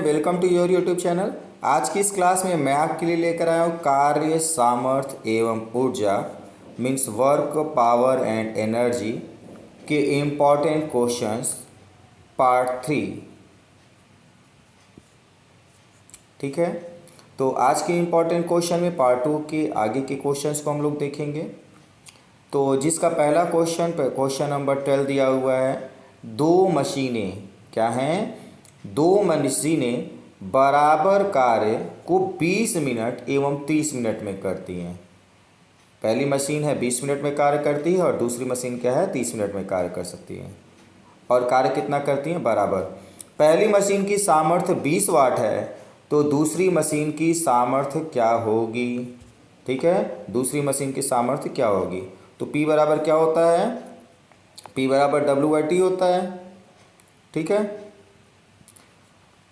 Welcome to your YouTube channel. आज की इस क्लास में मैं आपके लिए लेकर आया हूँ कार्य सामर्थ्य एवं ऊर्जा means work power and energy के इम्पॉर्टेंट क्वेश्चंस पार्ट 3। ठीक है, तो आज के इम्पॉर्टेंट क्वेश्चन में पार्ट 2 के आगे के क्वेश्चंस को हम लोग देखेंगे। तो जिसका पहला क्वेश्चन नंबर 12 दिया हुआ है, दो मशीनें क्या हैं, दो मशीनें बराबर कार्य को 20 मिनट एवं 30 मिनट में करती हैं। पहली मशीन है 20 मिनट में कार्य करती है और दूसरी मशीन क्या है 30 मिनट में कार्य कर सकती है। और कार्य कितना करती हैं, बराबर। पहली मशीन की सामर्थ्य 20 वाट है तो दूसरी मशीन की सामर्थ्य क्या होगी। ठीक है, दूसरी मशीन की सामर्थ्य क्या होगी। तो P बराबर क्या होता है, P बराबर W/T होता है। ठीक है,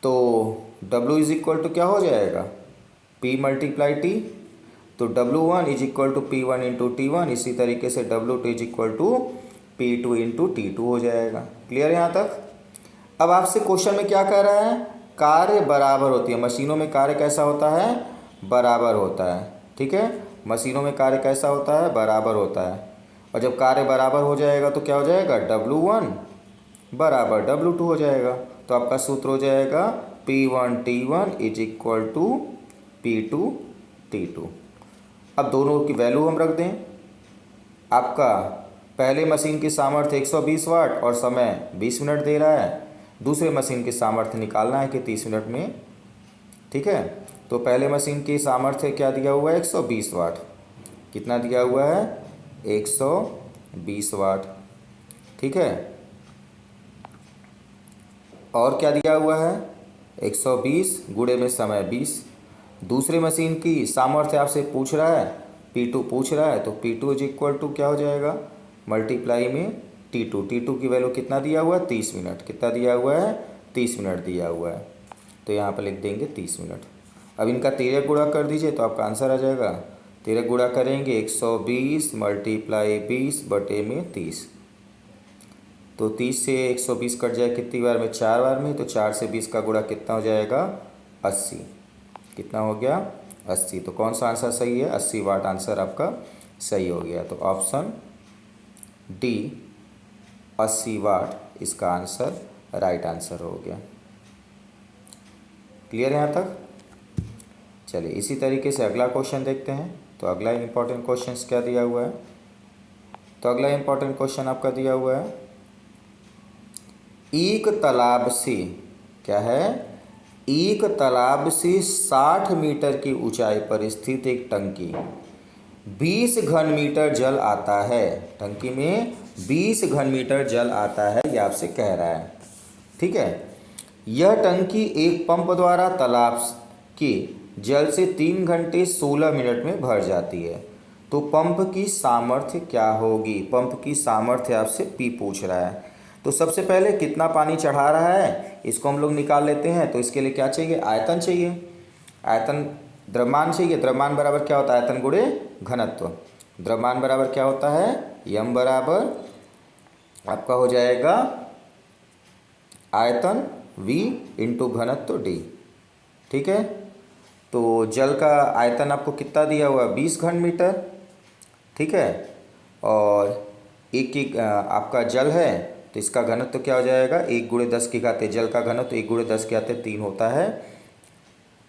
तो W इज इक्वल टू क्या हो जाएगा, P मल्टीप्लाई T। तो W1 is equal to P1 into T1। इसी तरीके से W2 is equal to P2 into T2 हो जाएगा। क्लियर है यहाँ तक। अब आपसे क्वेश्चन में क्या कह रहा है, कार्य बराबर होती है। मशीनों में कार्य कैसा होता है, बराबर होता है। ठीक है, मशीनों में कार्य कैसा होता है, बराबर होता है। और जब कार्य बराबर हो जाएगा तो क्या हो जाएगा, W1 बराबर W2 हो जाएगा। तो आपका सूत्र हो जाएगा P1 T1 is equal to P2 T2। अब दोनों की वैल्यू हम रख दें। आपका पहले मशीन की सामर्थ्य 120 वाट और समय 20 मिनट दे रहा है। दूसरे मशीन की सामर्थ्य निकालना है कि 30 मिनट में। ठीक है, तो पहले मशीन की सामर्थ्य क्या दिया हुआ है, 120 वाट। कितना दिया हुआ है, 120 वाट। ठीक है, और क्या दिया हुआ है, 120 गुणे में समय 20। दूसरे मशीन की सामर्थ्य आपसे पूछ रहा है, P2 पूछ रहा है, तो P2 इज इक्वल टू क्या हो जाएगा, मल्टीप्लाई में T2। T2 की वैल्यू कितना दिया हुआ है, 30 मिनट। कितना दिया हुआ है, 30 मिनट दिया हुआ है। तो यहाँ पर लिख देंगे 30 मिनट। अब इनका 13 गुणा कर दीजिए तो आपका आंसर आ जाएगा। 13 गुणा करेंगे 120 मल्टीप्लाई 20 बटे में 30। तो 30 से 120 कट जाए कितनी बार में, 4 बार में। तो 4 से 20 का गुणा कितना हो जाएगा, 80। कितना हो गया, 80। तो कौन सा आंसर सही है, 80 वाट आंसर आपका सही हो गया। तो ऑप्शन डी 80 वाट इसका आंसर राइट आंसर हो गया। क्लियर है यहाँ तक। चलिए इसी तरीके से अगला क्वेश्चन देखते हैं। तो अगला इंपॉर्टेंट क्वेश्चन क्या दिया हुआ है, तो अगला इंपॉर्टेंट क्वेश्चन आपका दिया हुआ है, एक तालाब से क्या है, एक तालाब से 60 मीटर की ऊंचाई पर स्थित एक टंकी 20 घन मीटर जल आता है। टंकी में 20 घन मीटर जल आता है, ये आपसे कह रहा है। ठीक है, यह टंकी एक पंप द्वारा तालाब के जल से 3 घंटे 16 मिनट में भर जाती है। तो पंप की सामर्थ्य क्या होगी। पंप की सामर्थ्य आपसे P पूछ रहा है। तो सबसे पहले कितना पानी चढ़ा रहा है इसको हम लोग निकाल लेते हैं। तो इसके लिए क्या चाहिए, आयतन चाहिए। आयतन द्रव्यमान चाहिए। द्रव्यमान बराबर क्या होता है, आयतन गुणे घनत्व। द्रव्यमान बराबर क्या होता है, m बराबर आपका हो जाएगा आयतन v इंटू घनत्व d। ठीक है, तो जल का आयतन आपको कितना दिया हुआ, 20 घन मीटर। ठीक है, और एक आपका जल है तो इसका घनत्व क्या हो जाएगा, 1 गुणे 10 की घाते, जल का घनत्व 1 गुणे 10 की घाते 3 होता है।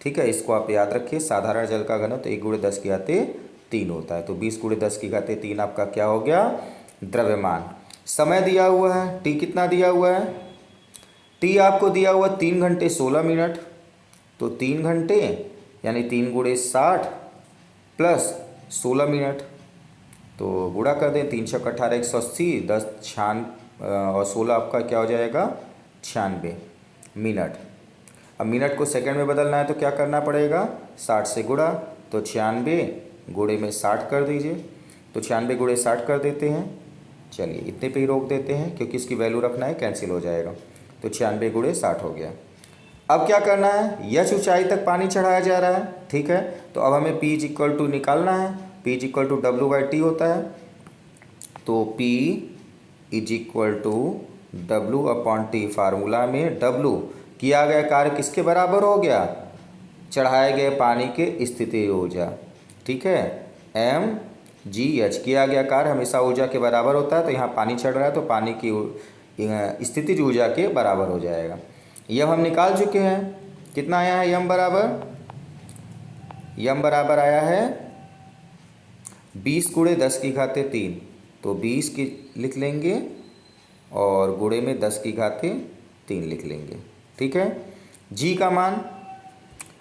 ठीक है, इसको आप याद रखिए, साधारण जल का घनत्व 1 गुणे 10 की घाते 3 होता है। तो 20 गुणे 10 की घाते 3 आपका क्या हो गया, द्रव्यमान। समय दिया हुआ है, टी कितना दिया हुआ है, टी आपको दिया हुआ 3 घंटे 16 मिनट। तो 3 घंटे यानी 3 गुणे 60 प्लस 16 मिनट, तो गुणा कर दें, 3 छक्का 18 180, 10 और 16 आपका क्या हो जाएगा, 96 मिनट। अब मिनट को सेकंड में बदलना है तो क्या करना पड़ेगा, 60 से गुणा। तो 96 गुणे में 60 कर दीजिए। तो 96 गुणे 60 कर देते हैं। चलिए इतने पे ही रोक देते हैं क्योंकि इसकी वैल्यू रखना है, कैंसिल हो जाएगा। तो 96 गुणे 60 हो गया। अब क्या करना है, यह ऊंचाई तक पानी चढ़ाया जा रहा है। ठीक है, तो अब हमें P इज इक्वल टू निकालना है। P is equal to W/T होता है। तो P is equal to W/T, formula में W किया गया कार्य किसके बराबर हो गया? चढ़ाए गए पानी के स्थितिज ऊर्जा। ठीक है, mgh किया गया कार्य हमेशा ऊर्जा के बराबर होता है, तो यहाँ पानी चढ़ रहा है तो पानी की स्थितिज ऊर्जा के बराबर हो जाएगा। यह हम निकाल चुके हैं। कितना आया है? यम बराबर आया है 20 × 10⁻³ तो 20 की लिख लेंगे और गुणे में 10⁻³ लिख लेंगे। ठीक है, जी का मान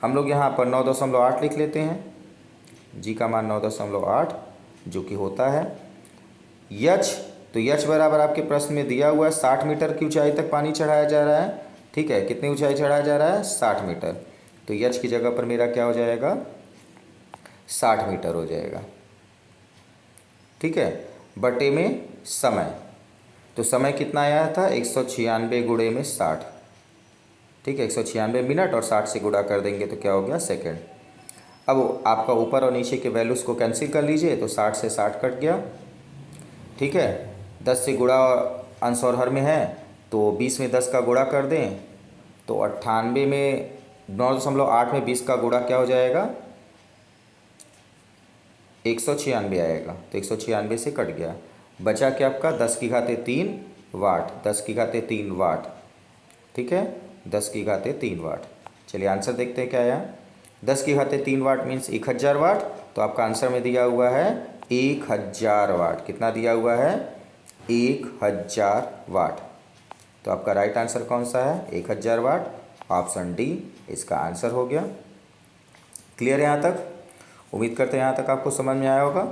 हम लोग यहाँ पर 9.8 लिख लेते हैं। जी का मान 9.8 जो कि होता है यच, तो यच बराबर आपके प्रश्न में दिया हुआ है 60 मीटर की ऊंचाई तक पानी चढ़ाया जा रहा है। ठीक है, कितनी ऊंचाई चढ़ाया जा रहा है? 60 मीटर। तो यच की जगह पर मेरा क्या हो जाएगा? 60 मीटर हो जाएगा। ठीक है, बटे में समय, तो समय कितना आया था? 196 गुणे में 60। ठीक है, 196 मिनट और 60 से गुणा कर देंगे तो क्या हो गया? सेकंड। अब आपका ऊपर और नीचे के वैल्यूज़ को कैंसिल कर लीजिए, तो 60 से 60 कट गया। ठीक है, 10 से गुणा अंश और हर में है, तो 20 में 10 का गुणा कर दें तो 98 में 9.8 में 20 का गुणा क्या हो जाएगा? 196 आएगा। तो 196 से कट गया, बचा क्या आपका? 10⁻³ वाट। 10⁻³ वाट। ठीक है, 10⁻³ वाट। चलिए आंसर देखते हैं क्या आया। 10⁻³ वाट मीन्स 1000 वाट। तो आपका आंसर में दिया हुआ है 1000 वाट। कितना दिया हुआ है? 1000 वाट। तो आपका राइट आंसर कौन सा है? 1000 वाट। ऑप्शन डी इसका आंसर हो गया। क्लियर है यहाँ तक? उम्मीद करते हैं यहाँ तक आपको समझ में आया होगा।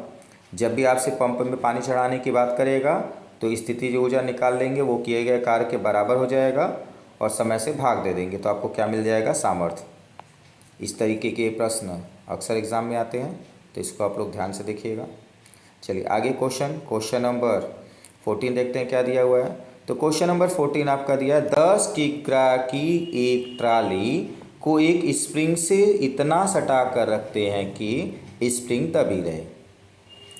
जब भी आपसे पंप में पानी चढ़ाने की बात करेगा तो स्थितिज ऊर्जा निकाल लेंगे, वो किए गए कार्य के बराबर हो जाएगा और समय से भाग दे देंगे, तो आपको क्या मिल जाएगा? सामर्थ्य। इस तरीके के प्रश्न अक्सर एग्जाम में आते हैं, तो इसको आप लोग ध्यान से देखिएगा। चलिए आगे क्वेश्चन नंबर 14 देखते हैं क्या दिया हुआ है। तो क्वेश्चन नंबर 14 आपका दिया है 10 किग्रा की एक ट्राली को एक स्प्रिंग से इतना सटा कर रखते हैं कि स्प्रिंग दबी रहे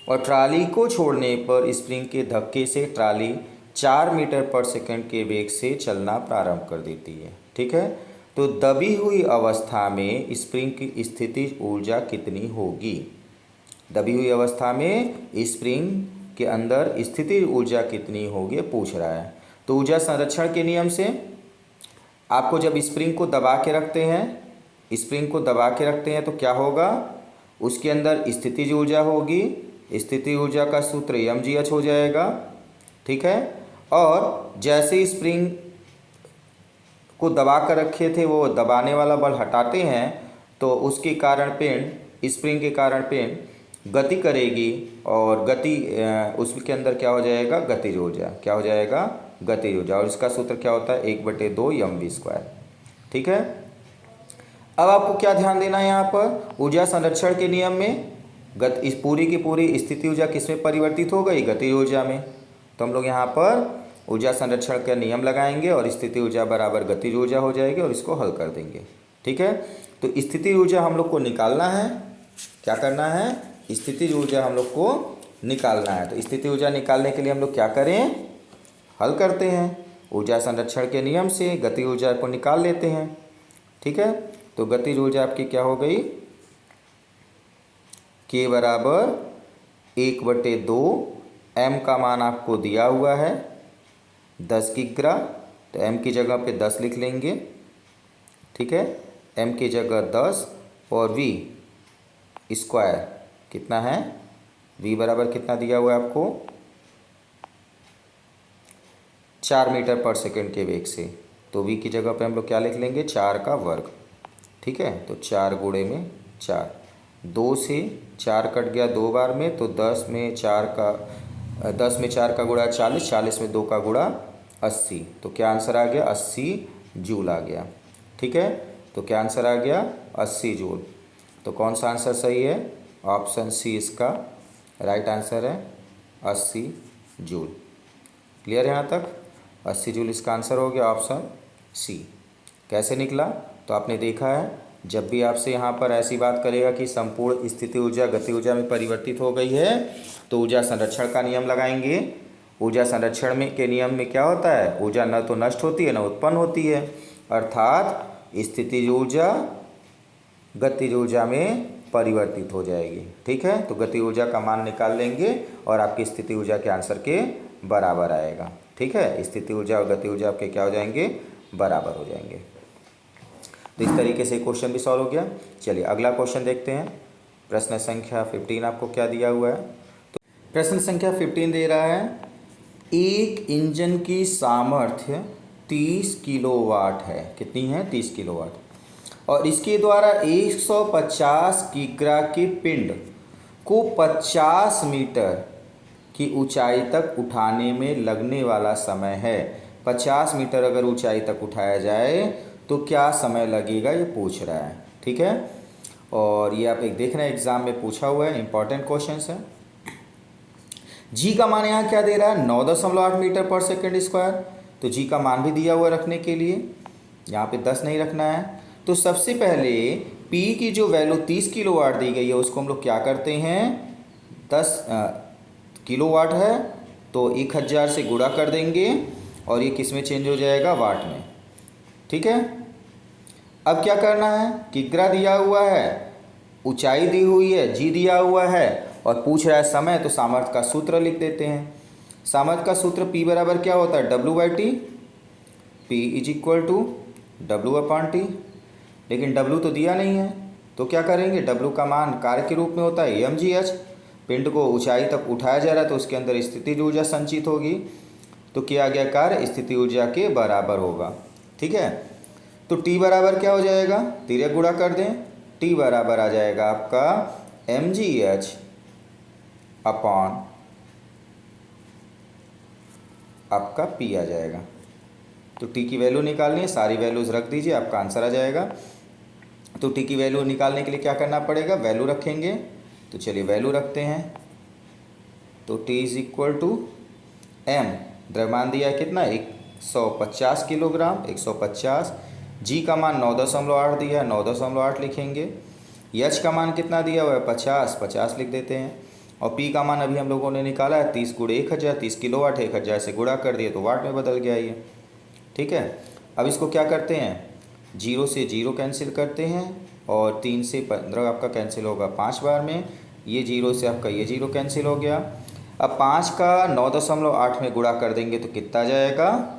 और ट्राली को छोड़ने पर स्प्रिंग के धक्के से ट्राली 4 मीटर पर सेकंड के वेग से चलना प्रारंभ कर देती है। ठीक है, तो दबी हुई अवस्था में स्प्रिंग की स्थितिज ऊर्जा कितनी होगी? दबी हुई अवस्था में स्प्रिंग के अंदर स्थितिज ऊर्जा कितनी होगी पूछ रहा है। तो ऊर्जा संरक्षण के नियम से आपको जब स्प्रिंग को दबा के रखते हैं तो क्या होगा? उसके अंदर स्थितिज ऊर्जा होगी। स्थितिज ऊर्जा का सूत्र mgh हो जाएगा। ठीक है, और जैसे स्प्रिंग को दबा कर रखे थे वो दबाने वाला बल हटाते हैं तो उसके कारण पिंड, स्प्रिंग के कारण पिंड गति करेगी और गति उसके अंदर क्या हो जाएगा? गतिज ऊर्जा। क्या हो जाएगा? गतिज ऊर्जा। और इसका सूत्र क्या होता है? 1/2 mv²। ठीक है, अब आपको क्या ध्यान देना है यहाँ पर? ऊर्जा संरक्षण के नियम में इस पूरी की पूरी स्थिति ऊर्जा किस में परिवर्तित हो गई? गतिज ऊर्जा में। तो हम लोग यहाँ पर ऊर्जा संरक्षण का नियम लगाएंगे और स्थिति ऊर्जा बराबर गतिज ऊर्जा हो जाएगी और इसको हल कर देंगे। ठीक है, तो स्थिति ऊर्जा हम लोग को निकालना है। क्या करना है? स्थितिज ऊर्जा हम लोग को निकालना है। तो स्थिति ऊर्जा निकालने के लिए हम लोग क्या करें? हल करते हैं। ऊर्जा संरक्षण के नियम से गतिज ऊर्जा को निकाल लेते हैं। ठीक है, तो गतिज ऊर्जा आपकी क्या हो गई? K बराबर 1/2 m का मान आपको दिया हुआ है 10 किग्रा, तो m की जगह पे 10 लिख लेंगे। ठीक है, m की जगह 10 और v स्क्वायर कितना है? v बराबर कितना दिया हुआ है आपको? 4 मीटर पर सेकंड के वेग से, तो v की जगह पे हम लोग क्या लिख लेंगे? 4 का वर्ग। ठीक है, तो 4 गुणे में 4, 2 से 4 कट गया 2 बार में, तो 10 में 4 का गुणा 40, 40 में 2 का गुणा 80। तो क्या आंसर आ गया? 80 जूल आ गया। ठीक है, तो क्या आंसर आ गया? 80 जूल। तो कौन सा आंसर सही है? ऑप्शन सी इसका राइट आंसर है, 80 जूल। क्लियर है यहाँ तक? 80 जूल इसका आंसर हो गया, ऑप्शन सी। कैसे निकला? तो आपने देखा है, जब भी आपसे यहाँ पर ऐसी बात करेगा कि संपूर्ण स्थिति ऊर्जा गति ऊर्जा में परिवर्तित हो गई है, तो ऊर्जा संरक्षण का नियम लगाएंगे। ऊर्जा संरक्षण में के नियम में क्या होता है? ऊर्जा न तो नष्ट होती है न उत्पन्न होती है। अर्थात स्थितिज ऊर्जा गतिज ऊर्जा में परिवर्तित हो जाएगी। ठीक है, तो गति ऊर्जा का मान निकाल लेंगे और आपकी स्थिति ऊर्जा के आंसर के बराबर आएगा। ठीक है, स्थिति ऊर्जा और गति ऊर्जा आपके क्या हो जाएंगे, बराबर हो जाएंगे। तो इस तरीके से क्वेश्चन भी सॉल्व हो गया। चलिए अगला क्वेश्चन देखते हैं। प्रश्न संख्या 15 आपको क्या दिया हुआ है। तो प्रश्न संख्या 15 दे रहा है, एक इंजन की सामर्थ्य 30 किलोवाट है। कितनी है, 30 किलोवाट, और इसके द्वारा 150 किग्रा के पिंड को 50 मीटर की ऊंचाई तक उठाने में लगने वाला समय है। 50 मीटर अगर ऊंचाई तक उठाया जाए तो क्या समय लगेगा, ये पूछ रहा है। ठीक है, और ये आप एक देख रहे हैं एग्जाम में पूछा हुआ है, इंपॉर्टेंट क्वेश्चन है। जी का मान यहाँ क्या दे रहा है, 9.8 मीटर पर सेकेंड स्क्वायर। तो जी का मान भी दिया हुआ रखने के लिए, यहाँ पे 10 नहीं रखना है। तो सबसे पहले P की जो वैल्यू 30 किलोवाट दी गई है उसको हम लोग क्या करते हैं, 10 किलोवाट है तो 1000 से गुणा कर देंगे और ये किस में चेंज हो जाएगा, वाट में। ठीक है, अब क्या करना है, किग्रा दिया हुआ है, ऊंचाई दी हुई है, जी दिया हुआ है और पूछ रहा है समय, तो सामर्थ्य का सूत्र लिख देते हैं। सामर्थ्य का सूत्र P बराबर क्या होता है, W/T। P is equal to W/T, लेकिन W तो दिया नहीं है, तो क्या करेंगे, W का मान कार्य के रूप में होता है mgh। पिंड को ऊंचाई तक उठाया जा रहा है तो उसके अंदर स्थितिज ऊर्जा संचित होगी, तो किया गया कार्य स्थिति ऊर्जा के बराबर होगा। ठीक है, तो T बराबर क्या हो जाएगा, तिर्यक गुणा कर दें, T बराबर आ जाएगा आपका mgh अपॉन आपका P आ जाएगा। तो T की वैल्यू निकालनी है, सारी वैल्यूज रख दीजिए, आपका आंसर आ जाएगा। तो T की वैल्यू निकालने के लिए क्या करना पड़ेगा, वैल्यू रखेंगे। तो चलिए वैल्यू रखते हैं, तो T is equal to M, द्रव्यमान दिया है कितना, 150 किलोग्राम, 150। जी का मान 9.8 दिया है, 9.8 लिखेंगे। H का मान कितना दिया हुआ है, 50, 50 लिख देते हैं। और P का मान अभी हम लोगों ने निकाला है 30 × 1000, 30 किलोवाट, 1000 से गुणा कर दिए तो वाट में बदल गया ये। ठीक है, अब इसको क्या करते हैं, 0 से 0 कैंसिल करते हैं और 3 से 15 आपका कैंसिल होगा 5 बार में, ये 0 से आपका ये 0 कैंसिल हो गया। अब 5 का 9.8 में गुणा कर देंगे तो कितना जाएगा,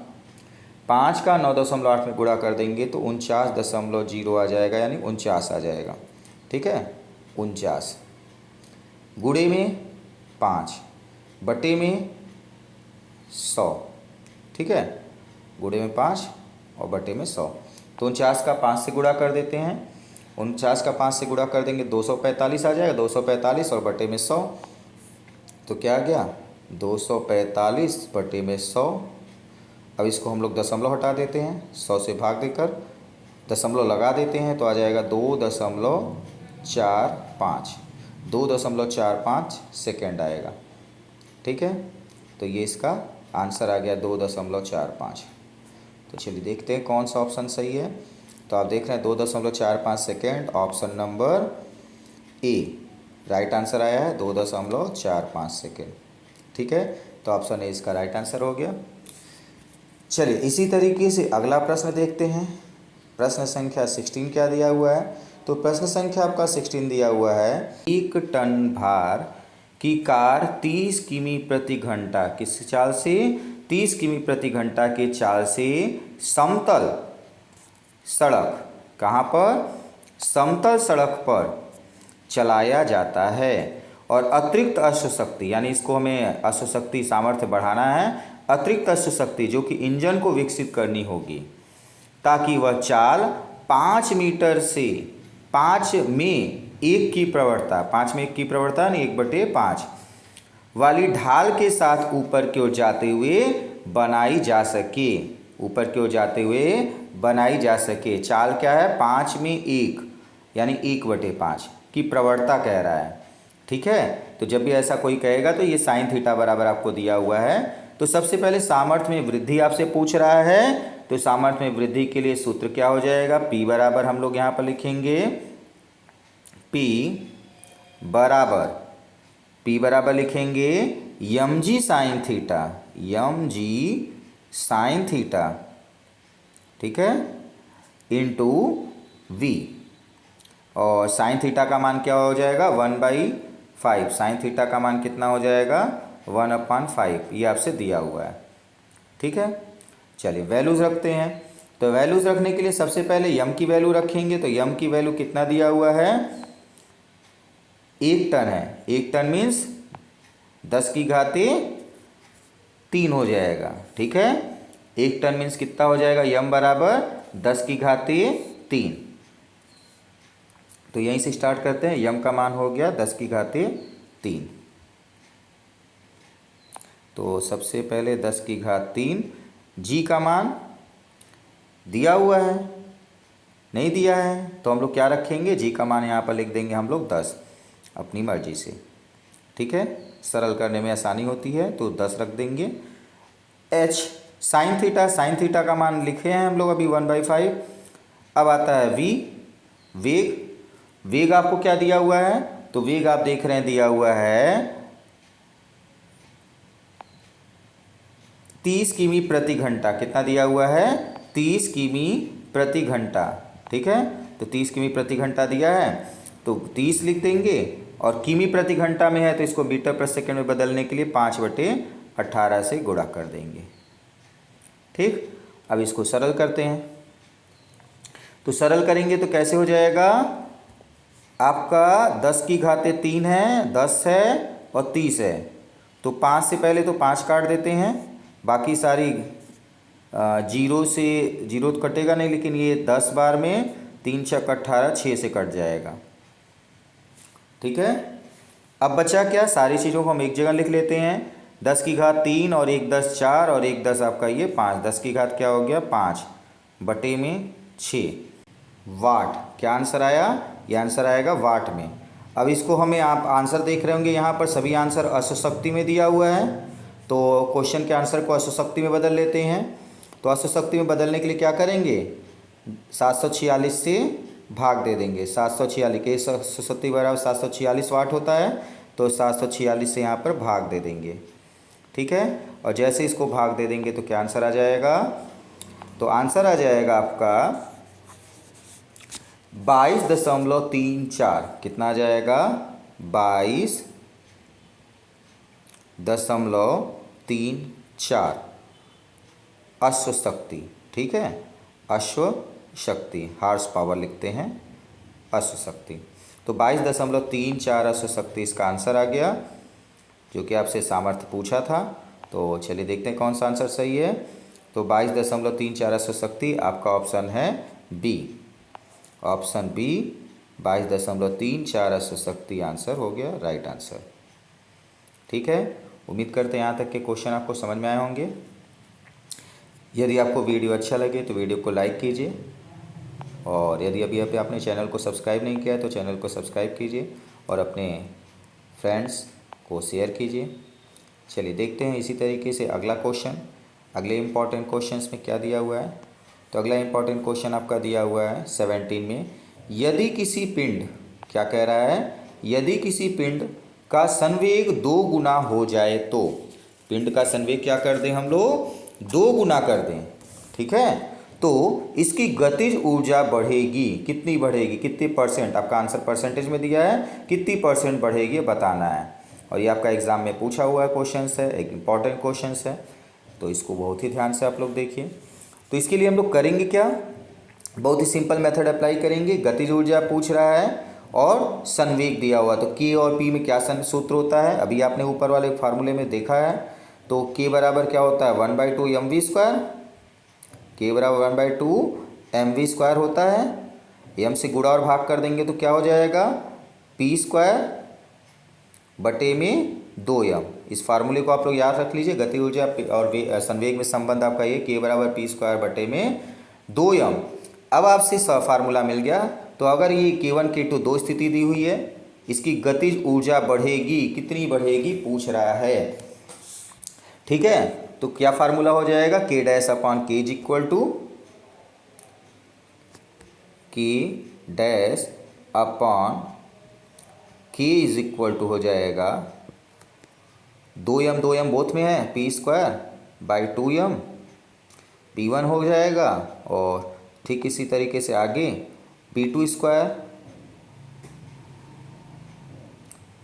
5 का 9.8 में गुणा कर देंगे तो 49.0 आ जाएगा, यानी 49 आ जाएगा। ठीक है, 49 गुणे में 5 बटे में 100। ठीक है, गुणे में 5 और बटे में 100, तो 49 का 5 से गुणा कर देते हैं। 49 का 5 से गुणा कर देंगे 245 आ जाएगा, 245 और बटे में 100, तो क्या आ गया, 245 बटे में 100। अब इसको हम लोग दशमलव हटा देते हैं, 100 से भाग देकर दशमलव लगा देते हैं तो आ जाएगा 2.45, 2.45 सेकेंड आएगा। ठीक है, तो ये इसका आंसर आ गया 2.45। तो चलिए देखते हैं कौन सा ऑप्शन सही है। तो आप देख रहे हैं 2.45 second, option number A right answer आया है, 2.45 सेकेंड। ठीक है, तो ऑप्शन ए इसका राइट आंसर हो गया। चलिए इसी तरीके से अगला प्रश्न देखते हैं। प्रश्न संख्या 16 क्या दिया हुआ है, तो प्रश्न संख्या आपका 16 दिया हुआ है, 1 टन भार की कार 30 किमी प्रति घंटा किस चाल से, 30 किमी प्रति घंटा के चाल से समतल सड़क, कहाँ पर, समतल सड़क पर चलाया जाता है और अतिरिक्त अश्व शक्ति, यानी इसको हमें अश्व शक्ति सामर्थ्य बढ़ाना है, अतिरिक्त अश्व शक्ति जो कि इंजन को विकसित करनी होगी ताकि वह चाल 5 मीटर से 5 में 1 की प्रवणता, 5 में 1 की प्रवणता नहीं 1/5 वाली ढाल के साथ ऊपर की ओर जाते हुए बनाई जा सके, ऊपर की ओर जाते हुए बनाई जा सके। चाल क्या है, 5 में 1 यानी 1/5 की प्रवणता कह रहा है। ठीक है, तो जब भी ऐसा कोई कहेगा तो ये साइन थीटा बराबर आपको दिया हुआ है। तो सबसे पहले सामर्थ्य में वृद्धि आपसे पूछ रहा है, तो सामर्थ्य में वृद्धि के लिए सूत्र क्या हो जाएगा, P बराबर हम लोग यहाँ पर लिखेंगे, P बराबर लिखेंगे mg sine theta, mg sine theta. ठीक है, इंटू वी, और साइन थीटा का मान क्या हो जाएगा 1/5। साइन थीटा का मान कितना हो जाएगा 1/5, ये आपसे दिया हुआ है। ठीक है, चलिए वैल्यूज़ रखते हैं। तो वैल्यूज़ रखने के लिए सबसे पहले यम की वैल्यू रखेंगे। तो यम की वैल्यू कितना दिया हुआ है 1 टन है। 1 टन मीन्स 10⁻³ हो जाएगा। ठीक है, 1 टन मीन्स कितना हो जाएगा यम बराबर 10⁻³। तो यहीं से स्टार्ट करते हैं। यम का मान हो गया 10⁻³ तो सबसे पहले 10⁻³ जी का मान दिया हुआ है, नहीं दिया है तो हम लोग क्या रखेंगे, जी का मान यहाँ पर लिख देंगे हम लोग 10 अपनी मर्जी से। ठीक है, सरल करने में आसानी होती है तो 10 रख देंगे। H sine theta, sine theta का मान लिखे हैं हम लोग अभी 1/5। अब आता है वी, वेग। वेग आपको क्या दिया हुआ है, तो वेग आप देख रहे हैं दिया हुआ है 30 किमी प्रति घंटा। कितना दिया हुआ है 30 किमी प्रति घंटा। ठीक है, तो 30 किमी प्रति घंटा दिया है तो 30 लिख देंगे, और किमी प्रति घंटा में है तो इसको मीटर पर सेकंड में बदलने के लिए 5/18 से गुणा कर देंगे। ठीक, अब इसको सरल करते हैं। तो सरल करेंगे तो कैसे हो जाएगा, आपका 10⁻³ है, 10 है और 30 है। तो 5 से पहले तो 5 काट देते हैं, बाकी सारी जीरो से जीरो तो कटेगा नहीं, लेकिन ये 10 बार में 3 × 18 6 से कट जाएगा। ठीक है, अब बचा क्या, सारी चीज़ों को हम एक जगह लिख लेते हैं। 10⁻³ और 1 10 4 और 1 10 आपका ये 5। 10 की घात क्या हो गया 5/6 वाट। क्या आंसर आया, ये आंसर आएगा वाट में। अब इसको हमें आप आंसर देख रहे होंगे, यहाँ पर सभी आंसर अश्वशक्ति में दिया हुआ है, तो क्वेश्चन के आंसर को अश्वशक्ति में बदल लेते हैं। तो अश्वशक्ति में बदलने के लिए क्या करेंगे, 746 से भाग दे देंगे। 746 के अश्वशक्ति बराबर 746 वाट होता है, तो 746 से यहाँ पर भाग दे देंगे। ठीक है, और जैसे इसको भाग दे देंगे तो क्या आंसर आ जाएगा, तो आंसर आ जाएगा आपका 22.34। कितना आ जाएगा 22.34 अश्वशक्ति। ठीक है, अश्वशक्ति, हार्स पावर लिखते हैं अश्वशक्ति। तो 22.34 अश्वशक्ति इसका आंसर आ गया, जो कि आपसे सामर्थ्य पूछा था। तो चलिए देखते हैं कौन सा आंसर सही है। तो 22.34 अश्वशक्ति आपका ऑप्शन है बी। ऑप्शन बी 22.34 अश्वशक्ति आंसर हो गया राइट आंसर। ठीक है, उम्मीद करते हैं यहाँ तक के क्वेश्चन आपको समझ में आए होंगे। यदि आपको वीडियो अच्छा लगे तो वीडियो को लाइक कीजिए, और यदि अभी आपने चैनल को सब्सक्राइब नहीं किया है तो चैनल को सब्सक्राइब कीजिए और अपने फ्रेंड्स को शेयर कीजिए। चलिए देखते हैं इसी तरीके से अगला क्वेश्चन, अगले इम्पॉर्टेंट क्वेश्चंस में क्या दिया हुआ है। तो अगला इम्पॉर्टेंट क्वेश्चन आपका दिया हुआ है 17 में, यदि किसी पिंड, क्या कह रहा है, यदि किसी पिंड का संवेग 2 गुना हो जाए तो, पिंड का संवेग क्या कर दें हम लोग 2 गुना कर दें। ठीक है, तो इसकी गतिज ऊर्जा बढ़ेगी, कितनी बढ़ेगी, कितनी परसेंट, आपका आंसर परसेंटेज में दिया है, कितनी परसेंट बढ़ेगी बताना है। और ये आपका एग्जाम में पूछा हुआ है क्वेश्चन है, एक इम्पॉर्टेंट क्वेश्चन है, तो इसको बहुत ही ध्यान से आप लोग देखिए। तो इसके लिए हम लोग करेंगे क्या, बहुत ही सिंपल मेथड अप्लाई करेंगे। गतिज ऊर्जा पूछ रहा है और संवेग दिया हुआ, तो के और पी में क्या सूत्र होता है, अभी आपने ऊपर वाले फार्मूले में देखा है। तो के बराबर क्या होता है 1/2 mv², के बराबर 1/2 mv² होता है। एम से गुणा और भाग कर देंगे तो क्या हो जाएगा p²/2m। इस फार्मूले को आप लोग याद रख लीजिए। गति ऊर्जा और संवेग में संबंध आपका ये के बराबर p²/2m। अब आपसे फार्मूला मिल गया। तो अगर ये k1 k2 दो स्थिति दी हुई है, इसकी गतिज ऊर्जा बढ़ेगी, कितनी बढ़ेगी पूछ रहा है। ठीक है, तो क्या फार्मूला हो जाएगा k'/k equal to k' is equal to हो जाएगा 2m, 2m बोथ में है p² बाई 2m, p1 हो जाएगा और ठीक इसी तरीके से आगे P2²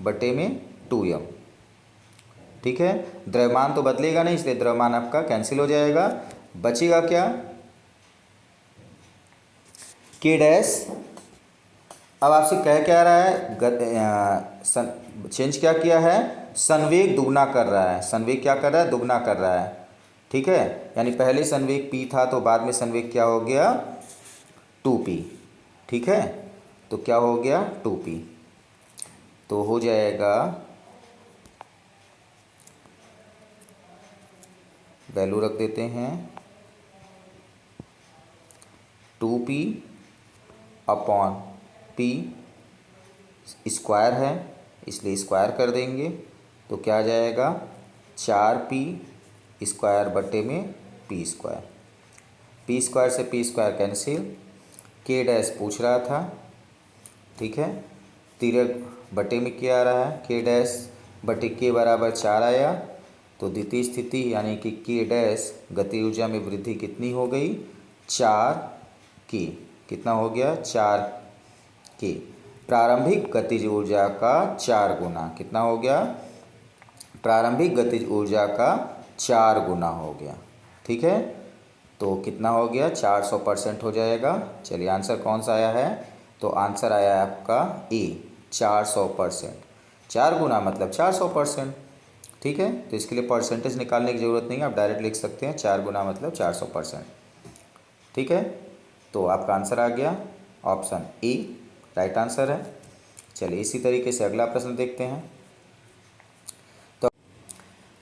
बटे में 2m। ठीक है, द्रव्यमान तो बदलेगा नहीं, इसलिए द्रव्यमान आपका कैंसिल हो जाएगा। बचेगा क्या, k डैश। अब आपसे कह क्या रहा है, चेंज क्या किया है, संवेग दुगना कर रहा है। संवेग क्या कर रहा है, दुगना कर रहा है। ठीक है, यानी पहले संवेग p था तो बाद में संवेग क्या हो गया, 2p। ठीक है, तो क्या हो गया 2p, तो हो जाएगा वैल्यू रख देते हैं 2p अपॉन p, स्क्वायर है इसलिए स्क्वायर कर देंगे, तो क्या आ जाएगा 4p² बटे में p²। p² से p² कैंसिल, k डैश पूछ रहा था। ठीक है, तिरक बटे में क्या आ रहा है, k डैश बटे k बराबर 4 आया। तो द्वितीय स्थिति यानी कि k डैश गति ऊर्जा में वृद्धि कितनी हो गई, 4k। कितना हो गया, 4k। प्रारंभिक गतिज ऊर्जा का 4 गुना, कितना हो गया, प्रारंभिक गतिज ऊर्जा का 4 गुना हो गया। ठीक है, तो कितना हो गया, 400% हो जाएगा। चलिए आंसर कौन सा आया है, तो आंसर आया है आपका ए, 400%। 4 गुना मतलब 400%। ठीक है, तो इसके लिए परसेंटेज निकालने की ज़रूरत नहीं है, आप डायरेक्ट लिख सकते हैं 4 गुना मतलब 400%। ठीक है, तो आपका आंसर आ गया ऑप्शन ए, राइट आंसर है। चलिए इसी तरीके से अगला प्रश्न देखते हैं।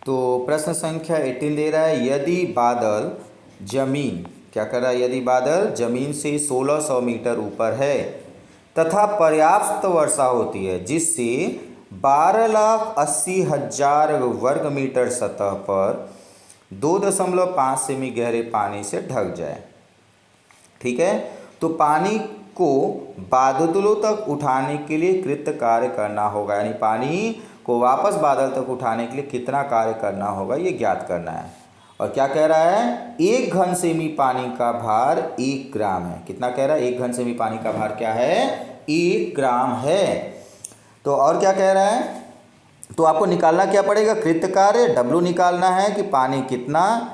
तो प्रश्न संख्या 18 दे रहा है, यदि बादल जमीन, क्या कर रहा है, यदि बादल जमीन से 1600 मीटर ऊपर है तथा पर्याप्त वर्षा होती है जिससे 12,80,000 वर्ग मीटर सतह पर 2.5 सेमी गहरे पानी से ढक जाए। ठीक है, तो पानी को बादलों तक उठाने के लिए कृत कार्य करना होगा, यानी पानी को वापस बादल तक उठाने के लिए कितना कार्य करना होगा ये ज्ञात करना है। और क्या कह रहा है, 1 घन सेमी पानी का भार 1 ग्राम है। कितना कह रहा है, 1 घन सेमी पानी का भार क्या है, 1 ग्राम है। तो और क्या कह रहा है, तो आपको निकालना क्या पड़ेगा, कृत कार्य W निकालना है कि पानी कितना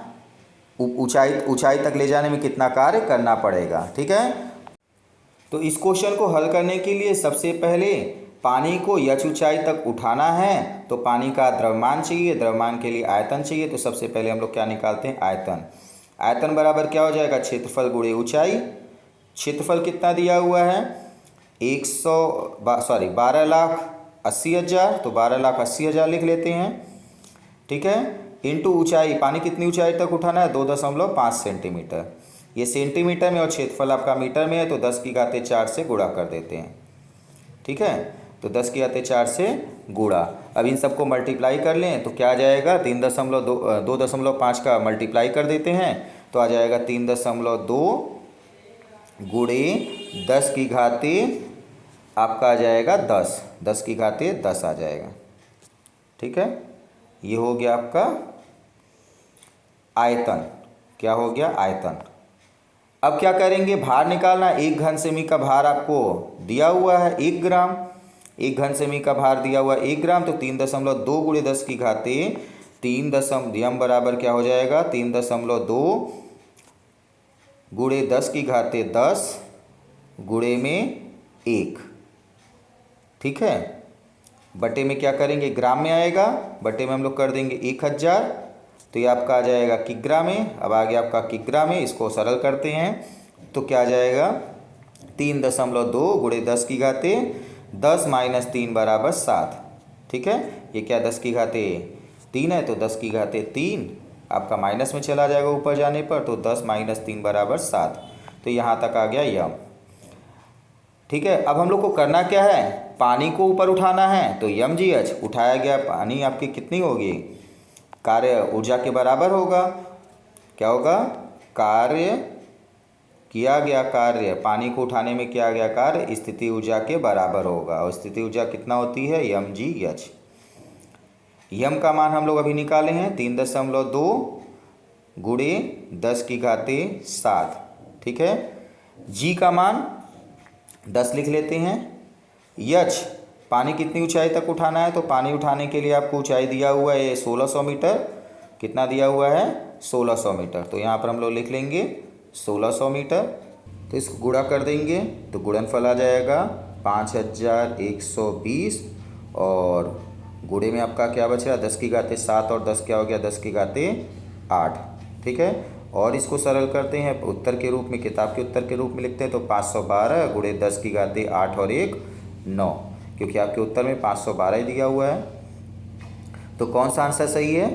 ऊंचाई तक ले जाने में कितना कार्य करना पड़ेगा। ठीक है, तो इस क्वेश्चन को हल करने के लिए सबसे पहले पानी को यच ऊंचाई तक उठाना है तो पानी का द्रव्यमान चाहिए, द्रव्यमान के लिए आयतन चाहिए। तो सबसे पहले हम लोग क्या निकालते हैं, आयतन। आयतन बराबर क्या हो जाएगा, क्षेत्रफल गुणे ऊंचाई। क्षेत्रफल कितना दिया हुआ है, 12,80,000, तो 12,80,000 लिख लेते हैं। ठीक है, इंटू ऊंचाई, पानी कितनी ऊंचाई तक उठाना है, 2.5 सेंटीमीटर। ये सेंटीमीटर में और क्षेत्रफल आपका मीटर में है, तो 10⁴ से गुणा कर देते हैं। ठीक है, तो 10⁴ से गुणा। अब इन सबको मल्टीप्लाई कर लें तो क्या आ जाएगा, 2.5 का मल्टीप्लाई कर देते हैं तो आ जाएगा 3.2 गुणे 10⁻⁻, आपका आ जाएगा 10, 10⁻10 आ जाएगा। ठीक है, ये हो गया आपका आयतन। क्या हो गया, आयतन। अब क्या करेंगे, भार निकालना। 1 घन सेमी का भार आपको दिया हुआ है 1 ग्राम, 1 घन सेमी का भार दिया हुआ 1 ग्राम, तो 3.2 गुणे 10⁻3, 3 बराबर क्या हो जाएगा, 3.2 गुणे 10⁻10 गुणे में 1। ठीक है, बटे में क्या करेंगे, ग्राम में आएगा, बटे में हम लोग कर देंगे 1000, तो ये आपका आ जाएगा किग्रा में। अब आ गया आपका किग्रा में, इसको सरल करते हैं तो क्या आ जाएगा, 3.2 गुणे 10⁻10 माइनस 3 बराबर 7। ठीक है, ये क्या 10⁻3 है, तो 10⁻3 आपका माइनस में चला जाएगा ऊपर जाने पर, तो 10 माइनस 3 बराबर 7। तो यहाँ तक आ गया यम। ठीक है, अब हम लोग को करना क्या है, पानी को ऊपर उठाना है, तो यम जी एच उठाया गया पानी आपकी कितनी होगी, कार्य ऊर्जा के बराबर होगा। क्या होगा, कार्य किया गया कार्य, पानी को उठाने में किया गया कार्य स्थिति ऊर्जा के बराबर होगा। और स्थिति ऊर्जा कितना होती है, यम जी एच। यम का मान हम लोग अभी निकाले हैं 3.2 गुणे 10⁻7। ठीक है, जी का मान 10 लिख लेते हैं। यच पानी कितनी ऊंचाई तक उठाना है, तो पानी उठाने के लिए आपको ऊंचाई दिया हुआ है 1600 मीटर। कितना दिया हुआ है? 1600 मीटर। तो यहाँ पर हम लोग लिख लेंगे 1600 मीटर। तो इसको गुणा कर देंगे तो गुणनफल आ जाएगा 5120 और गुणे में आपका क्या बचा? 10 की घाते 7 और 10 क्या हो गया? 10 की घाते 8। ठीक है, और इसको सरल करते हैं उत्तर के रूप में, किताब के उत्तर के रूप में लिखते हैं तो 512 गुणे 10 की घाते 8 और 1 9, क्योंकि आपके उत्तर में 512 ही दिया हुआ है। तो कौन सा आंसर सही है?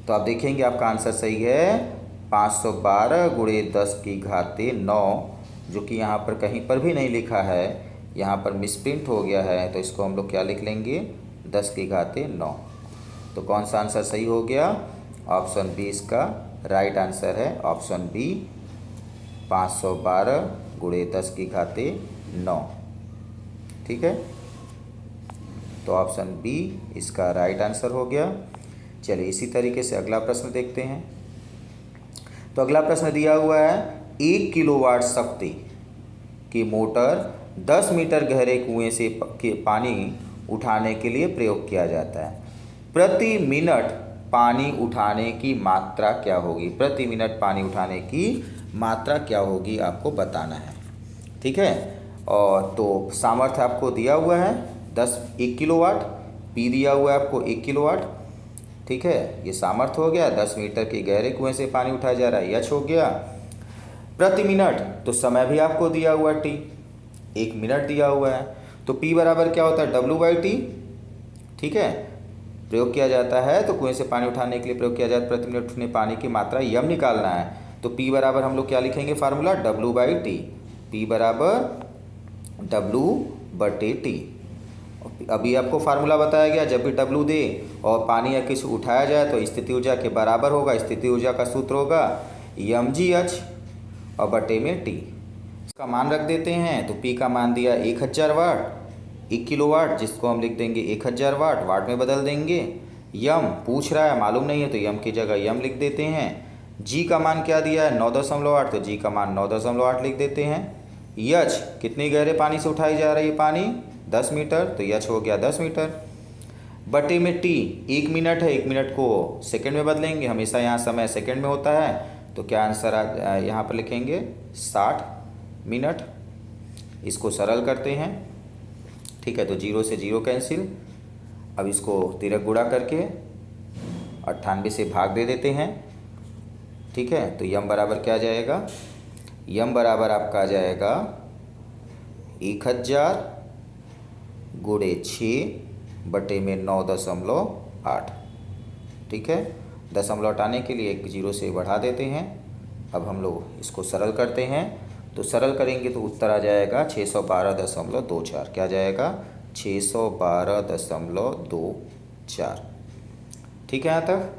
तो आप देखेंगे आपका आंसर सही है 512 गुणे 10 की घाते 9, जो कि यहाँ पर कहीं पर भी नहीं लिखा है, यहाँ पर मिसप्रिंट हो गया है। तो इसको हम लोग क्या लिख लेंगे? 10 की घाते 9। तो कौन सा आंसर सही हो गया? ऑप्शन बी इसका राइट आंसर है। ऑप्शन बी 512 गुणे 10 की घाते 9। ठीक है, तो ऑप्शन बी इसका राइट आंसर हो गया। चलिए इसी तरीके से अगला प्रश्न देखते हैं। तो अगला प्रश्न दिया हुआ है 1 किलोवाट शक्ति की मोटर 10 मीटर गहरे कुएं से पानी उठाने के लिए प्रयोग किया जाता है। प्रति मिनट पानी उठाने की मात्रा क्या होगी? प्रति मिनट पानी उठाने की मात्रा क्या होगी आपको बताना है। ठीक है, और तो सामर्थ्य आपको दिया हुआ है 1 किलोवाट, पी दिया हुआ है आपको 1 किलोवाट। ठीक है, ये सामर्थ्य हो गया। 10 मीटर के गहरे कुएं से पानी उठाया जा रहा है, यच हो गया। प्रति मिनट तो समय भी आपको दिया हुआ टी, 1 मिनट दिया हुआ है। तो पी बराबर क्या होता है? W/T। ठीक है, प्रयोग किया जाता है तो कुएं से पानी उठाने के लिए प्रयोग किया जाता है। प्रति मिनट उठने पानी की मात्रा यम निकालना है। तो पी बराबर हम लोग क्या लिखेंगे? Formula W/T। पी बराबर W/T। अभी आपको फार्मूला बताया गया, जब भी W दे और पानी या किसी उठाया जाए तो स्थिति ऊर्जा के बराबर होगा। स्थिति ऊर्जा का सूत्र होगा mgh और बटे में T। इसका मान रख देते हैं। तो P का मान दिया 1000 वाट, 1 किलोवाट, जिसको हम लिख देंगे 1000 वाट, वाट में बदल देंगे। यम पूछ रहा है, मालूम नहीं है तो यम की जगह यम लिख देते हैं। जी का मान क्या दिया है? 9.8, तो जी का मान 9.8 लिख देते हैं। यच कितनी गहरे पानी से उठाई जा रही है पानी? 10 मीटर, तो यच हो गया 10 मीटर। बटे में टी 1 मिनट है, 1 मिनट को सेकंड में बदलेंगे, हमेशा यहाँ समय सेकंड में होता है। तो क्या आंसर यहाँ पर लिखेंगे? 60 मिनट। इसको सरल करते हैं। ठीक है, तो 0 से 0 कैंसिल। अब इसको तिरक गुणा करके 98 से भाग दे देते हैं। ठीक है, तो यम बराबर क्या आ जाएगा? यम बराबर आपका आ जाएगा 1000 गुणे 6 बटे में 9.8। ठीक है, दशमलव हटाने के लिए एक 0 से बढ़ा देते हैं। अब हम लोग इसको सरल करते हैं। तो सरल करेंगे तो उत्तर आ जाएगा 612.24। क्या जाएगा? 612.24। ठीक है, यहाँ तक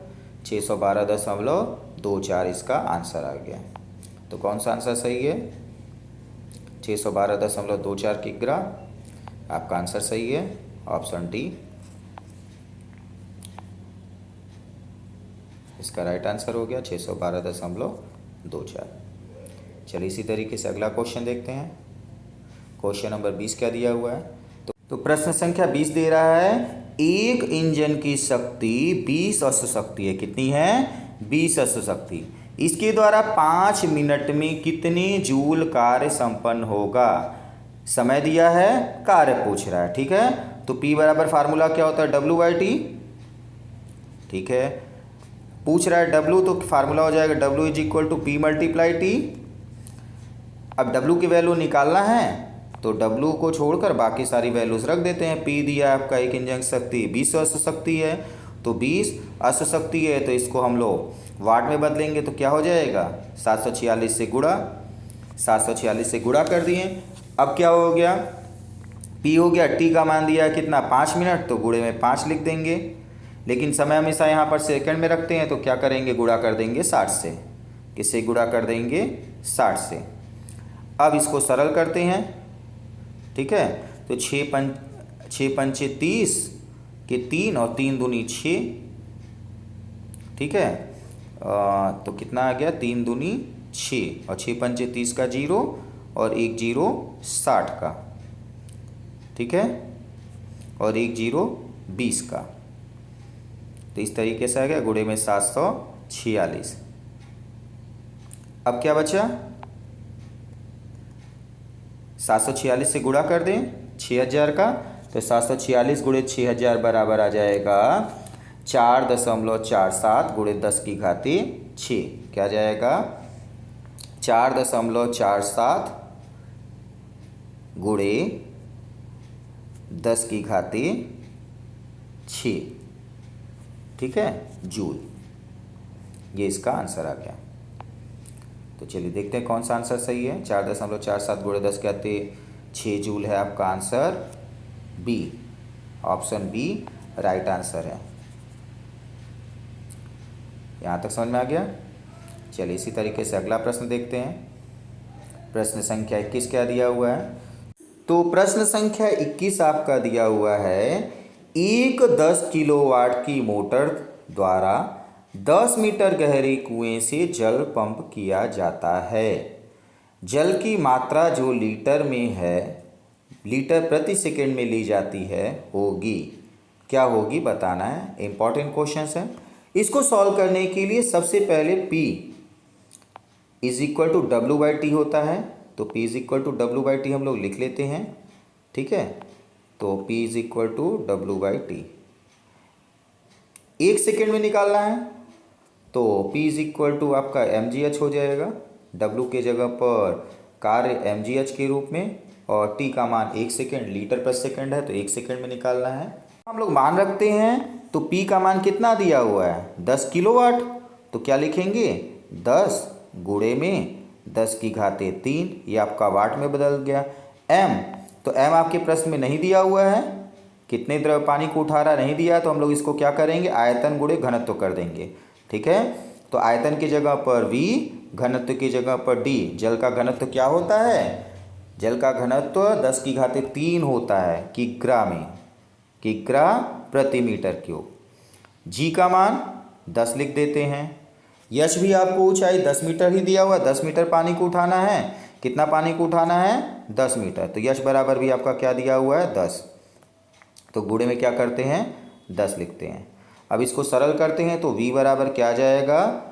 612.24 इसका आंसर आ गया। तो कौन सा आंसर सही है? 612.24 की ग्राफ आपका आंसर सही है। ऑप्शन डी इसका राइट आंसर हो गया 612.24। चलिए इसी तरीके से अगला क्वेश्चन देखते हैं। क्वेश्चन नंबर 20 क्या दिया हुआ है? तो प्रश्न संख्या 20 दे रहा है एक इंजन की शक्ति 20 अश्व शक्ति है। कितनी है? 20 अश्व शक्ति। इसके द्वारा 5 मिनट में कितने जूल कार्य संपन्न होगा? समय दिया है, कार्य पूछ रहा है। ठीक है, तो P बराबर फार्मूला क्या होता है? W/T। ठीक है, पूछ रहा है W, तो फार्मूला हो जाएगा W = P × T। अब W की वैल्यू निकालना है तो W को छोड़कर बाकी सारी वैल्यूज रख देते हैं। P दिया है आपका एक इंजन शक्ति 20 अश्व शक्ति है, तो 20 अश्व शक्ति है, तो इसको हम लोग वाट में बदलेंगे तो क्या हो जाएगा? 746 से गुणा, 746 से गुणा कर दिए। अब क्या हो गया? P हो गया, T का मान दिया है कितना? 5 मिनट, तो गुणे में 5 लिख देंगे। लेकिन समय हमेशा यहाँ पर सेकंड में रखते हैं, तो क्या करेंगे? गुणा कर देंगे 60 से। किससे गुणा कर देंगे? 60 से। अब इसको सरल करते हैं। ठीक है, तो 6 पंचे 30 के 3 और 3 दूनी 6। ठीक है, तो कितना आ गया? 3 दूनी 6 और 6 पंचे 30 का 0 और 1 0 60 का, ठीक है, और 1 0 20 का। तो इस तरीके से आ गया, गुणे में 746। अब क्या बचा, 746 से गुणा कर दें 6000 का, तो 746 गुणे 6000 बराबर आ जाएगा 4.47 गुणे 10 की घाते 6। क्या जाएगा, 4.47 गुणे 10 की घाते 6, ठीक है, जूल। ये इसका आंसर आ गया। तो चलिए देखते हैं कौन सा आंसर सही है। 4.47 गुणे 10 कहते 6 जूल है आपका answer B, option B right answer है। यहाँ तक समझ में आ गया। चलिए इसी तरीके से अगला प्रश्न देखते हैं। प्रश्न संख्या 21 क्या दिया हुआ है। तो प्रश्न संख्या 21 आपका दिया हुआ है, एक 10 किलोवाट की मोटर द्वारा 10 मीटर गहरे कुएं से जल पंप किया जाता है। जल की मात्रा जो लीटर में है, लीटर प्रति सेकंड में ली जाती है, होगी, क्या होगी बताना है। इंपॉर्टेंट क्वेश्चन है। इसको सॉल्व करने के लिए सबसे पहले P is equal to W/T होता है, तो P is equal to W/T हम लोग लिख लेते हैं, ठीक है। तो P is equal to W/T 1 second में निकालना है, तो P इज इक्वल टू आपका mgh हो जाएगा। W के जगह पर कार्य mgh के रूप में, और T का मान 1 सेकेंड, लीटर पर सेकेंड है, तो 1 सेकेंड में निकालना है। हम लोग मान रखते हैं, तो P का मान कितना दिया हुआ है, 10 किलोवाट, तो क्या लिखेंगे, 10 गुणे में 10 की घाते 3, ये आपका वाट में बदल गया। M, तो M आपके प्रश्न में नहीं दिया हुआ है, कितने द्रव्य पानी को उठा रहा नहीं दिया, तो हम लोग इसको क्या करेंगे, आयतन गुणे घनत्व कर देंगे, ठीक है। तो आयतन की जगह पर V, घनत्व की जगह पर D। जल का घनत्व क्या होता है, जल का घनत्व 10 की घाते 3 होता है किग्रा में, किग्रा प्रति मीटर क्यूब। G का मान 10 लिख देते हैं। यश भी आपको ऊंचाई 10 मीटर ही दिया हुआ है, 10 मीटर पानी को उठाना है। कितना पानी को उठाना है, 10 मीटर, तो यश बराबर भी आपका क्या दिया हुआ है, 10। तो गुणे में क्या करते हैं, 10 लिखते हैं। अब इसको सरल करते हैं, तो V बराबर क्या जाएगा,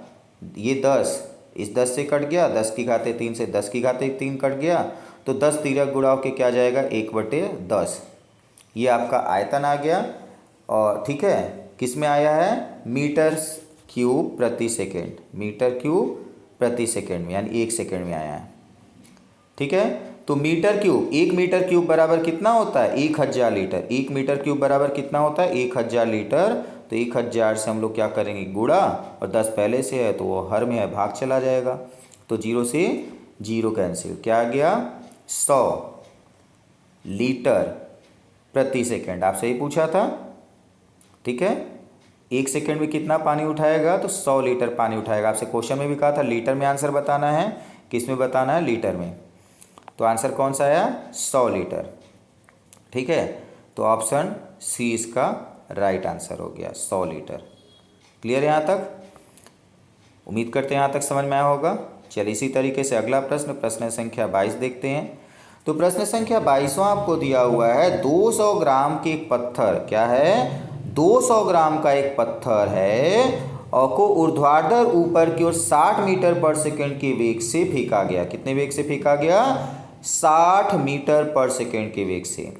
ये 10 इस 10 से कट गया, 10 की घाते 3 से 10 की घाते 3 कट गया, तो 10 तिरक गुणा के क्या जाएगा, 1/10। ये आपका आयतन आ गया, और ठीक है, किस में आया है, मीटर क्यूब प्रति सेकेंड, मीटर क्यूब प्रति सेकेंड में, यानी 1 सेकेंड में आया है, ठीक है। तो मीटर क्यूब, 1 मीटर क्यूब बराबर कितना होता है, 1000 लीटर। 1 मीटर क्यूब बराबर कितना होता है, 1000 लीटर। तो 1000 से हम लोग क्या करेंगे, गुणा, और 10 पहले से है तो वो हर में है, भाग चला जाएगा, तो 0 से 0 कैंसिल, क्या आ गया, 100 लीटर प्रति सेकेंड। आपसे ही पूछा था, ठीक है, 1 सेकेंड में कितना पानी उठाएगा, तो 100 लीटर पानी उठाएगा। आपसे क्वेश्चन में भी कहा था लीटर में आंसर बताना है, किस में बताना है, लीटर में। तो आंसर कौन सा आया, 100 लीटर, ठीक है। तो ऑप्शन सी इसका राइट आंसर हो गया, 100 लीटर। क्लियर यहाँ तक, उम्मीद करते हैं यहाँ तक समझ में आया होगा। चलिए इसी तरीके से अगला प्रश्न, प्रश्न संख्या 22 देखते हैं। तो प्रश्न संख्या 22वां आपको दिया हुआ है, 200 ग्राम के एक पत्थर, क्या है, 200 ग्राम का एक पत्थर है और को ऊर्ध्वाधर ऊपर की ओर 60 मीटर पर सेकंड के वेग से फेंका गया। कितने वेग से फेंका गया, 60 मीटर पर सेकंड के वेग से,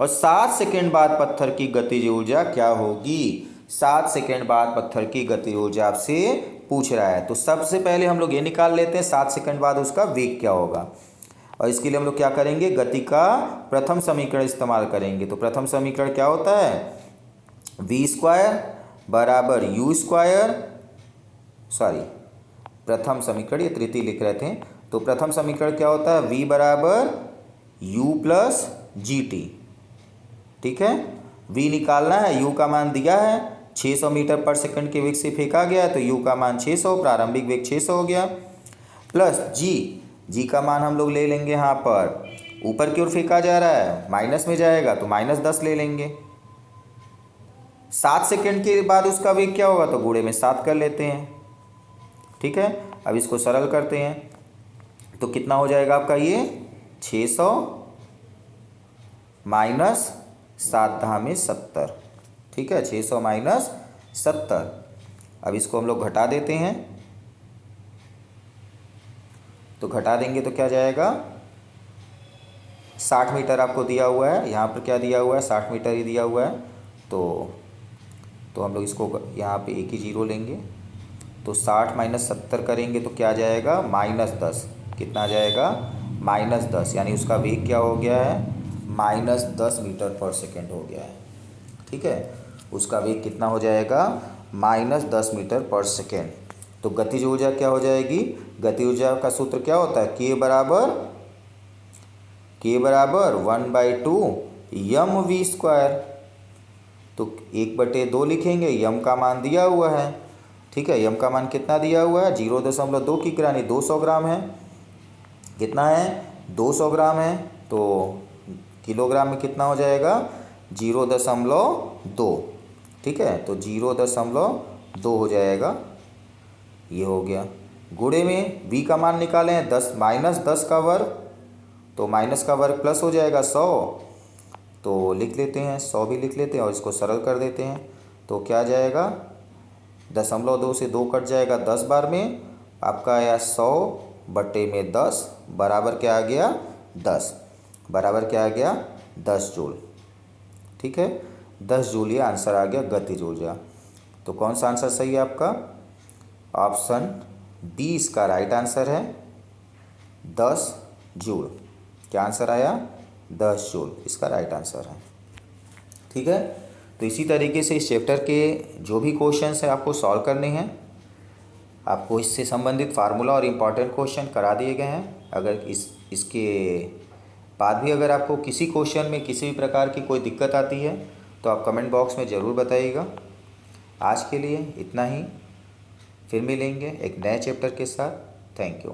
और 7 सेकंड बाद पत्थर की गतिज ऊर्जा क्या होगी। 7 सेकंड बाद पत्थर की गतिज ऊर्जा आपसे पूछ रहा है। तो सबसे पहले हम लोग ये निकाल लेते हैं 7 सेकंड बाद उसका वेग क्या होगा, और इसके लिए हम लोग क्या करेंगे, गति का प्रथम समीकरण इस्तेमाल करेंगे। तो प्रथम समीकरण क्या होता है, v² बराबर u², सॉरी प्रथम समीकरण, ये तृतीय लिख रहे थे। तो प्रथम समीकरण क्या होता है, v बराबर u प्लस gt, ठीक है। v निकालना है, u का मान दिया है 600 मीटर पर सेकंड के वेग से फेंका गया है, तो u का मान 600, प्रारंभिक वेग 600 हो गया, प्लस g का मान हम लोग ले लेंगे, यहाँ पर ऊपर की ओर फेंका जा रहा है, माइनस में जाएगा तो -10 ले लेंगे। 7 सेकंड के बाद उसका वेग क्या होगा, तो गुणे में 7 कर लेते हैं, ठीक है। अब इसको सरल करते हैं, तो कितना हो जाएगा आपका ये 600 माइनस 7×70। ठीक है, 600 माइनस 70। अब इसको हम लोग घटा देते हैं, तो घटा देंगे तो क्या जाएगा, 60 मीटर आपको दिया हुआ है, यहाँ पर क्या दिया हुआ है 60 मीटर ही दिया हुआ है। तो हम लोग इसको यहाँ पे एक ही जीरो लेंगे, तो 60 माइनस 70 करेंगे तो क्या जाएगा -10। कितना जाएगा -10, यानी उसका वेग क्या हो गया है -10 मीटर पर सेकेंड हो गया है। ठीक है, उसका वेग कितना हो जाएगा -10 मीटर पर सेकेंड। तो गतिज ऊर्जा क्या हो जाएगी, गति ऊर्जा का सूत्र क्या होता है, K बराबर 1/2 mv²। तो 1/2 लिखेंगे, यम का मान दिया हुआ है। ठीक है, यम का मान कितना दिया हुआ है 0.2 की यानी 200 ग्राम है। कितना है 200 ग्राम है, तो किलोग्राम में कितना हो जाएगा 0.2। ठीक है, तो 0.2 हो जाएगा, ये हो गया। गुणे में v का मान निकालें 10 -10 का वर्ग, तो माइनस का वर्ग प्लस हो जाएगा 100, तो लिख लेते हैं 100 भी लिख लेते हैं और इसको सरल कर देते हैं। तो क्या जाएगा 0.2 से 2 कट जाएगा 10 बार में, आपका आया 100/10 बराबर क्या आ गया 10, बराबर क्या आ गया 10 जूल। ठीक है, 10 जूल ये आंसर आ गया गतिज ऊर्जा। तो कौन सा आंसर सही है आपका, ऑप्शन डी इसका राइट आंसर है 10 जूल। क्या आंसर आया 10 जूल, इसका राइट आंसर है। ठीक है, तो इसी तरीके से इस चैप्टर के जो भी क्वेश्चंस हैं आपको सॉल्व करने हैं। आपको इससे संबंधित फार्मूला और इम्पॉर्टेंट क्वेश्चन करा दिए गए हैं। अगर इसके बाद भी अगर आपको किसी क्वेश्चन में किसी भी प्रकार की कोई दिक्कत आती है तो आप कमेंट बॉक्स में ज़रूर बताइएगा। आज के लिए इतना ही, फिर मिलेंगे एक नए चैप्टर के साथ। Thank you.